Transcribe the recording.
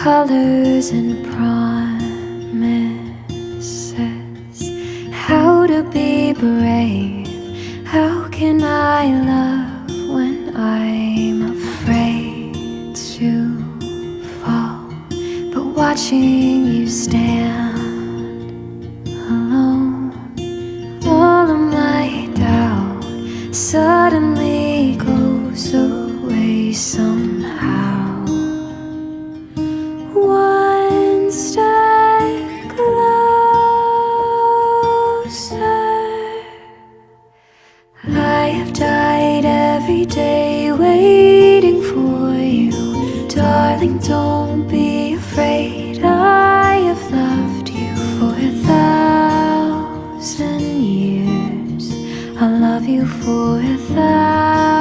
colors and promises. How to be brave, how can I love when I'm afraid to fall? But watching you stand alone, all of my doubt suddenly goes away somehow. One step closer. I have died every day waiting for you. Darling, don't be afraid. I have loved you for 1,000 years. I'll love you for 1,000